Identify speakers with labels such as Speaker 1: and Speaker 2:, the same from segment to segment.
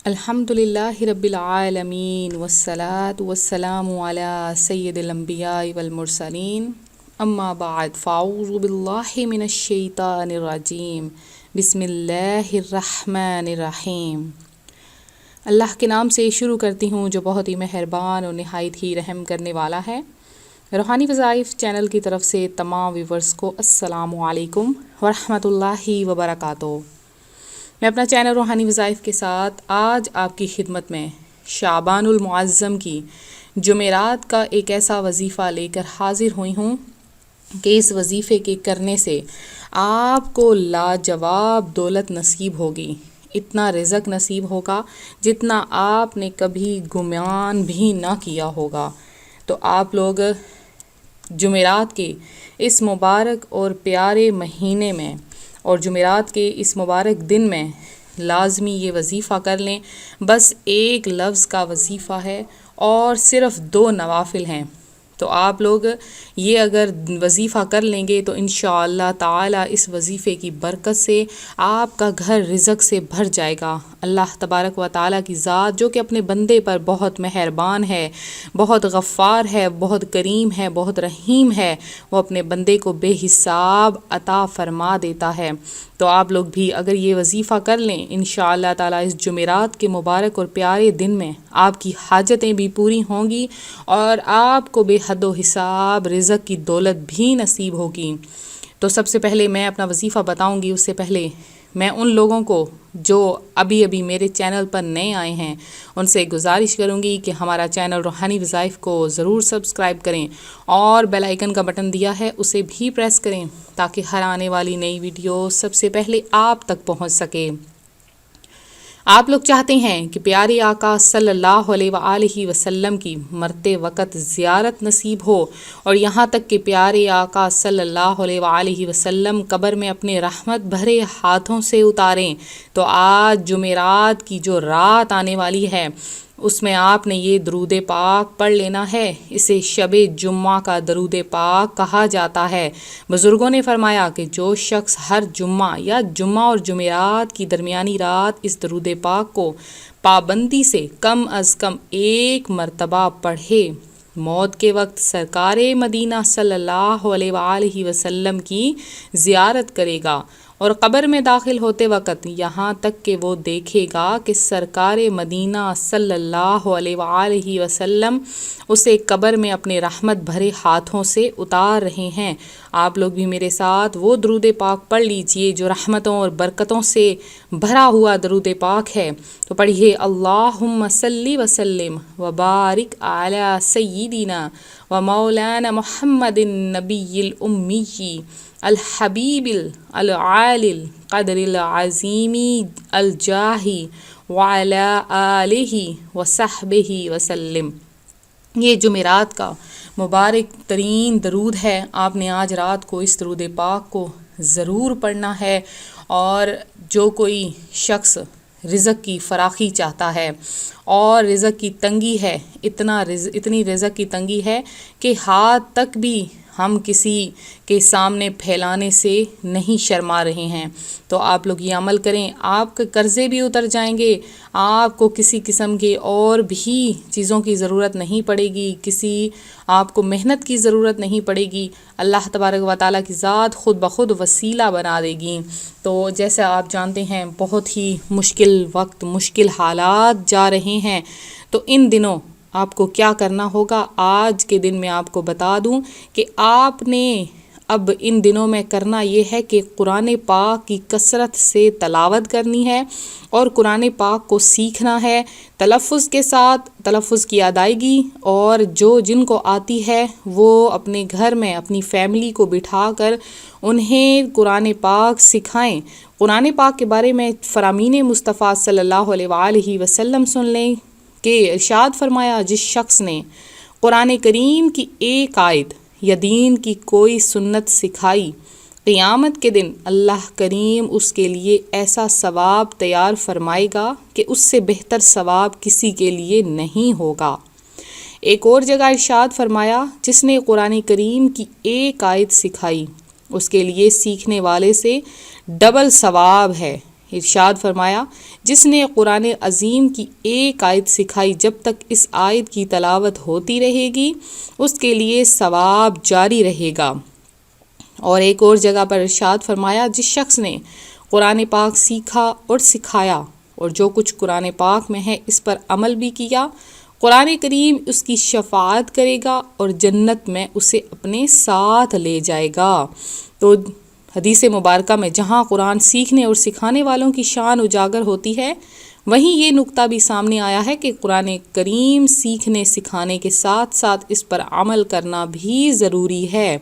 Speaker 1: الحمد للہ رب العالمین والصلاة والسلام علی سید الانبیاء والمرسلین اما بعد فاعوذ باللہ من الشیطان الرجیم بسم اللہ الرحمن الرحیم۔ اللہ کے نام سے شروع کرتی ہوں جو بہت ہی مہربان اور نہایت ہی رحم کرنے والا ہے۔ روحانی وظائف چینل کی طرف سے تمام ویورز کو السلام علیکم ورحمۃ اللہ وبرکاتہ۔ میں اپنا چینل روحانی وظائف کے ساتھ آج آپ کی خدمت میں شعبان المعظم کی جمعرات کا ایک ایسا وظیفہ لے کر حاضر ہوئی ہوں کہ اس وظیفے کے کرنے سے آپ کو لاجواب دولت نصیب ہوگی، اتنا رزق نصیب ہوگا جتنا آپ نے کبھی گمان بھی نہ کیا ہوگا۔ تو آپ لوگ جمعرات کے اس مبارک اور پیارے مہینے میں اور جمعرات کے اس مبارک دن میں لازمی یہ وظیفہ کر لیں۔ بس ایک لفظ کا وظیفہ ہے اور صرف 2 نوافل ہیں، تو آپ لوگ یہ اگر وظیفہ کر لیں گے تو انشاءاللہ تعالی اس وظیفے کی برکت سے آپ کا گھر رزق سے بھر جائے گا۔ اللہ تبارک و تعالی کی ذات جو کہ اپنے بندے پر بہت مہربان ہے، بہت غفار ہے، بہت کریم ہے، بہت رحیم ہے، وہ اپنے بندے کو بے حساب عطا فرما دیتا ہے۔ تو آپ لوگ بھی اگر یہ وظیفہ کر لیں انشاءاللہ تعالی اس جمعرات کے مبارک اور پیارے دن میں آپ کی حاجتیں بھی پوری ہوں گی اور آپ کو بے حد و حساب رزق کی دولت بھی نصیب ہوگی۔ تو سب سے پہلے میں اپنا وظیفہ بتاؤں گی، اس سے پہلے میں ان لوگوں کو جو ابھی میرے چینل پر نئے آئے ہیں ان سے گزارش کروں گی کہ ہمارا چینل روحانی وظائف کو ضرور سبسکرائب کریں اور بیل آئیکن کا بٹن دیا ہے اسے بھی پریس کریں تاکہ ہر آنے والی نئی ویڈیو سب سے پہلے آپ تک پہنچ سکے۔ آپ لوگ چاہتے ہیں کہ پیارے آقا صلی اللہ علیہ وآلہ وسلم کی مرتے وقت زیارت نصیب ہو اور یہاں تک کہ پیارے آقا صلی اللہ علیہ وآلہ وسلم قبر میں اپنے رحمت بھرے ہاتھوں سے اتاریں، تو آج جمعرات کی جو رات آنے والی ہے اس میں آپ نے یہ درود پاک پڑھ لینا ہے۔ اسے شب جمعہ کا درود پاک کہا جاتا ہے۔ بزرگوں نے فرمایا کہ جو شخص ہر جمعہ یا جمعہ اور جمعرات کی درمیانی رات اس درود پاک کو پابندی سے کم از کم 1 مرتبہ پڑھے، موت کے وقت سرکار مدینہ صلی اللہ علیہ وآلہ وسلم کی زیارت کرے گا اور قبر میں داخل ہوتے وقت یہاں تک کہ وہ دیکھے گا کہ سرکار مدینہ صلی اللہ علیہ وآلہ وسلم اسے قبر میں اپنے رحمت بھرے ہاتھوں سے اتار رہے ہیں، آپ لوگ بھی میرے ساتھ وہ درود پاک پڑھ لیجئے جو رحمتوں اور برکتوں سے بھرا ہوا درود پاک ہے۔ تو پڑھیے، اللہم صلی وسلم وبارک علی سیدنا و مولانا محمد النبی الامی الحبیب العالی القدر العظیم الجاہ وعلی آلہ وصحبہ وسلم۔ یہ جمعرات کا مبارک ترین درود ہے، آپ نے آج رات کو اس درود پاک کو ضرور پڑھنا ہے۔ اور جو کوئی شخص رزق کی فراخی چاہتا ہے اور رزق کی تنگی ہے، اتنی رزق کی تنگی ہے کہ ہاتھ تک بھی ہم کسی کے سامنے پھیلانے سے نہیں شرما رہے ہیں، تو آپ لوگ یہ عمل کریں، آپ کے قرضے بھی اتر جائیں گے، آپ کو کسی قسم کے اور بھی چیزوں کی ضرورت نہیں پڑے گی، کسی آپ کو محنت کی ضرورت نہیں پڑے گی، اللہ تبارک و تعالیٰ کی ذات خود بخود وسیلہ بنا دے گی۔ تو جیسا آپ جانتے ہیں بہت ہی مشکل وقت، مشکل حالات جا رہے ہیں، تو ان دنوں آپ کو کیا کرنا ہوگا آج کے دن میں آپ کو بتا دوں کہ آپ نے اب ان دنوں میں کرنا یہ ہے کہ قرآن پاک کی کثرت سے تلاوت کرنی ہے اور قرآن پاک کو سیکھنا ہے تلفظ کے ساتھ، تلفظ کی ادائیگی، اور جن کو آتی ہے وہ اپنے گھر میں اپنی فیملی کو بٹھا کر انہیں قرآن پاک سکھائیں۔ قرآن پاک کے بارے میں فرامین مصطفیٰ صلی اللہ علیہ وآلہ وسلم سن لیں کہ ارشاد فرمایا، جس شخص نے قرآن کریم کی ایک آیت یا دین کی کوئی سنت سکھائی، قیامت کے دن اللہ کریم اس کے لیے ایسا ثواب تیار فرمائے گا کہ اس سے بہتر ثواب کسی کے لیے نہیں ہوگا۔ ایک اور جگہ ارشاد فرمایا، جس نے قرآن کریم کی ایک آیت سکھائی اس کے لیے سیکھنے والے سے ڈبل ثواب ہے، ارشاد فرمایا جس نے قرآن عظیم کی ایک آیت سکھائی جب تک اس آیت کی تلاوت ہوتی رہے گی اس کے لیے ثواب جاری رہے گا۔ اور ایک اور جگہ پر ارشاد فرمایا جس شخص نے قرآن پاک سیکھا اور سکھایا اور جو کچھ قرآن پاک میں ہے اس پر عمل بھی کیا، قرآن کریم اس کی شفاعت کرے گا اور جنت میں اسے اپنے ساتھ لے جائے گا۔ تو حدیث مبارکہ میں جہاں قرآن سیکھنے اور سکھانے والوں کی شان اجاگر ہوتی ہے وہیں یہ نقطہ بھی سامنے آیا ہے کہ قرآن کریم سیکھنے سکھانے کے ساتھ ساتھ اس پر عمل کرنا بھی ضروری ہے۔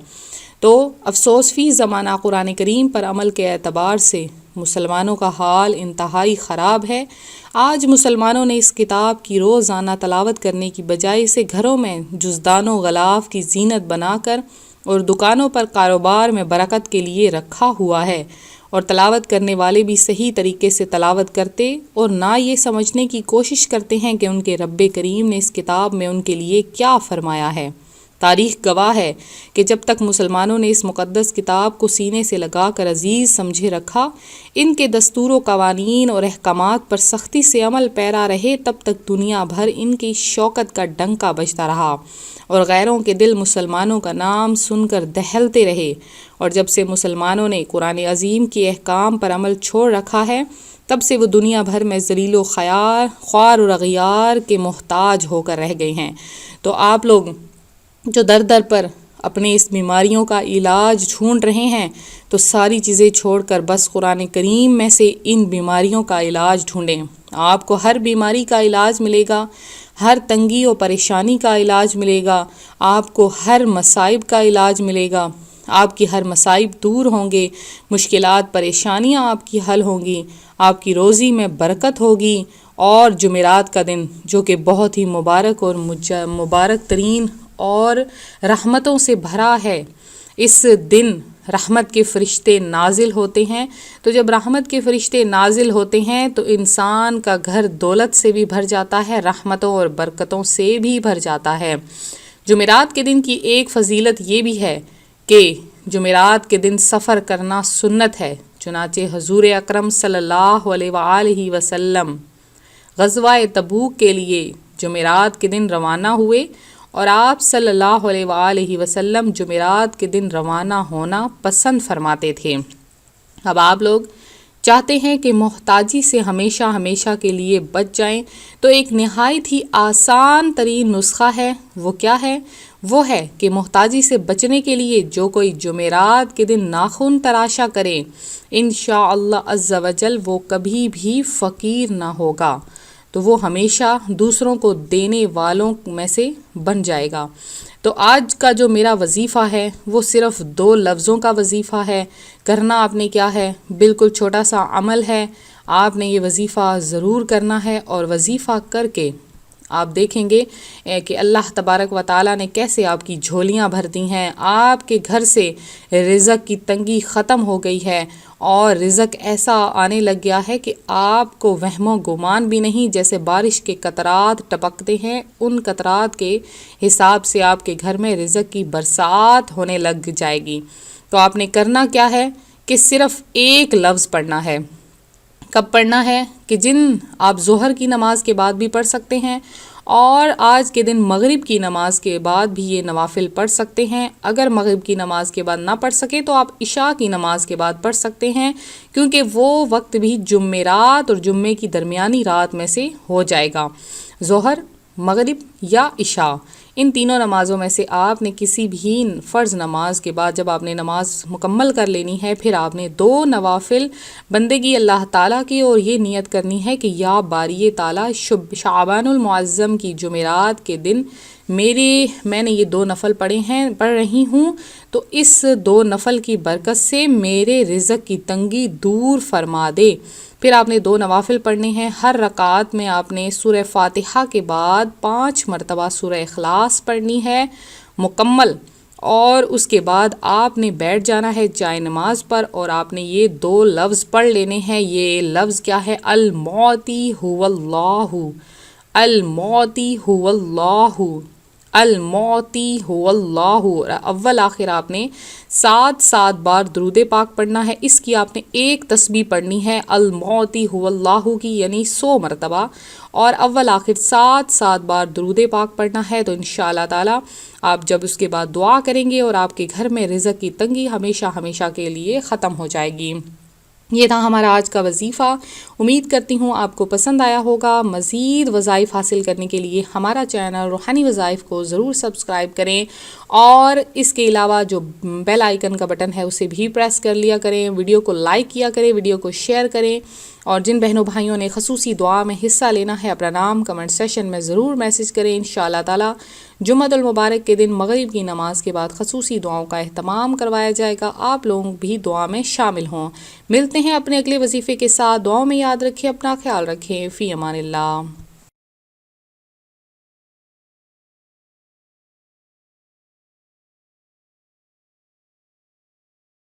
Speaker 1: تو افسوس فی زمانہ قرآن کریم پر عمل کے اعتبار سے مسلمانوں کا حال انتہائی خراب ہے۔ آج مسلمانوں نے اس کتاب کی روزانہ تلاوت کرنے کی بجائے اسے گھروں میں جزدان و غلاف کی زینت بنا کر اور دکانوں پر کاروبار میں برکت کے لیے رکھا ہوا ہے، اور تلاوت کرنے والے بھی صحیح طریقے سے تلاوت کرتے اور نہ یہ سمجھنے کی کوشش کرتے ہیں کہ ان کے رب کریم نے اس کتاب میں ان کے لیے کیا فرمایا ہے۔ تاریخ گواہ ہے کہ جب تک مسلمانوں نے اس مقدس کتاب کو سینے سے لگا کر عزیز سمجھے رکھا، ان کے دستور و قوانین اور احکامات پر سختی سے عمل پیرا رہے، تب تک دنیا بھر ان کی شوکت کا ڈنکا بجتا رہا اور غیروں کے دل مسلمانوں کا نام سن کر دہلتے رہے۔ اور جب سے مسلمانوں نے قرآن عظیم کے احکام پر عمل چھوڑ رکھا ہے تب سے وہ دنیا بھر میں ذلیل و خوار اور اغیار کے محتاج ہو کر رہ گئے ہیں۔ تو آپ لوگ جو در در پر اپنے اس بیماریوں کا علاج ڈھونڈ رہے ہیں تو ساری چیزیں چھوڑ کر بس قرآن کریم میں سے ان بیماریوں کا علاج ڈھونڈیں۔ آپ کو ہر بیماری کا علاج ملے گا، ہر تنگی و پریشانی کا علاج ملے گا، آپ کو ہر مصائب کا علاج ملے گا، آپ کی ہر مصائب دور ہوں گے، مشکلات پریشانیاں آپ کی حل ہوں گی، آپ کی روزی میں برکت ہوگی۔ اور جمعرات کا دن جو کہ بہت ہی مبارک اور مبارک ترین اور رحمتوں سے بھرا ہے، اس دن رحمت کے فرشتے نازل ہوتے ہیں۔ تو جب رحمت کے فرشتے نازل ہوتے ہیں تو انسان کا گھر دولت سے بھی بھر جاتا ہے، رحمتوں اور برکتوں سے بھی بھر جاتا ہے۔ جمعرات کے دن کی ایک فضیلت یہ بھی ہے کہ جمعرات کے دن سفر کرنا سنت ہے، چنانچہ حضور اکرم صلی اللہ علیہ وآلہ وسلم غزوہ تبوک کے لیے جمعرات کے دن روانہ ہوئے اور آپ صلی اللہ علیہ وآلہ وسلم جمعرات کے دن روانہ ہونا پسند فرماتے تھے۔ اب آپ لوگ چاہتے ہیں کہ محتاجی سے ہمیشہ ہمیشہ کے لیے بچ جائیں، تو ایک نہایت ہی آسان ترین نسخہ ہے۔ وہ کیا ہے؟ وہ ہے کہ محتاجی سے بچنے کے لیے جو کوئی جمعرات کے دن ناخن تراشا کرے انشاءاللہ عز و جل وہ کبھی بھی فقیر نہ ہوگا، تو وہ ہمیشہ دوسروں کو دینے والوں میں سے بن جائے گا۔ تو آج کا جو میرا وظیفہ ہے وہ صرف 2 لفظوں کا وظیفہ ہے۔ کرنا آپ نے کیا ہے؟ بالکل چھوٹا سا عمل ہے، آپ نے یہ وظیفہ ضرور کرنا ہے، اور وظیفہ کر کے آپ دیکھیں گے کہ اللہ تبارک و تعالیٰ نے کیسے آپ کی جھولیاں بھر دی ہیں، آپ کے گھر سے رزق کی تنگی ختم ہو گئی ہے اور رزق ایسا آنے لگ گیا ہے کہ آپ کو وہم و گمان بھی نہیں، جیسے بارش کے قطرات ٹپکتے ہیں ان قطرات کے حساب سے آپ کے گھر میں رزق کی برسات ہونے لگ جائے گی۔ تو آپ نے کرنا کیا ہے کہ صرف ایک لفظ پڑھنا ہے۔ کب پڑھنا ہے؟ کہ جن آپ ظہر کی نماز کے بعد بھی پڑھ سکتے ہیں اور آج کے دن مغرب کی نماز کے بعد بھی یہ نوافل پڑھ سکتے ہیں۔ اگر مغرب کی نماز کے بعد نہ پڑھ سکے تو آپ عشاء کی نماز کے بعد پڑھ سکتے ہیں، کیونکہ وہ وقت بھی جمعرات اور جمعے کی درمیانی رات میں سے ہو جائے گا۔ ظہر، مغرب یا عشاء، ان تینوں نمازوں میں سے آپ نے کسی بھی فرض نماز کے بعد جب آپ نے نماز مکمل کر لینی ہے، پھر آپ نے 2 نوافل بندگی اللہ تعالیٰ کی اور یہ نیت کرنی ہے کہ یا باری تعالیٰ شعبان المعظم کی جمعرات کے دن میں نے یہ 2 نفل پڑھ رہی ہوں، تو اس 2 نفل کی برکت سے میرے رزق کی تنگی دور فرما دے۔ پھر آپ نے 2 نوافل پڑھنے ہیں۔ ہر رکعت میں آپ نے سورہ فاتحہ کے بعد 5 مرتبہ سورہ اخلاص پڑھنی ہے مکمل، اور اس کے بعد آپ نے بیٹھ جانا ہے جائے نماز پر اور آپ نے یہ 2 لفظ پڑھ لینے ہیں۔ یہ لفظ کیا ہے؟ المعطی هو اللہ، المعطی هو اللہ، المعطی هو اللہ، اول آخر آپ نے 7 بار درود پاک پڑھنا ہے. اس کی آپ نے ایک تسبیح پڑھنی ہے المعطی هو اللہ کی، یعنی 100 مرتبہ، اور اول آخر 7 بار درود پاک پڑھنا ہے. تو انشاءاللہ تعالی آپ جب اس کے بعد دعا کریں گے اور آپ کے گھر میں رزق کی تنگی ہمیشہ ہمیشہ کے لیے ختم ہو جائے گی. یہ تھا ہمارا آج کا وظیفہ. امید کرتی ہوں آپ کو پسند آیا ہوگا. مزید وظائف حاصل کرنے کے لیے ہمارا چینل روحانی وظائف کو ضرور سبسکرائب کریں، اور اس کے علاوہ جو بیل آئیکن کا بٹن ہے اسے بھی پریس کر لیا کریں. ویڈیو کو لائک کیا کریں، ویڈیو کو شیئر کریں، اور جن بہنوں بھائیوں نے خصوصی دعا میں حصہ لینا ہے اپنا نام کمنٹ سیشن میں ضرور میسج کریں. انشاءاللہ تعالی جمعۃ المبارک کے دن مغرب کی نماز کے بعد خصوصی دعاؤں کا اہتمام کروایا جائے گا. آپ لوگ بھی دعا میں شامل ہوں. ملتے ہیں اپنے اگلے وظیفے کے ساتھ. دعاؤں میں یاد رکھیں، اپنا خیال رکھیں. فی امان اللہ.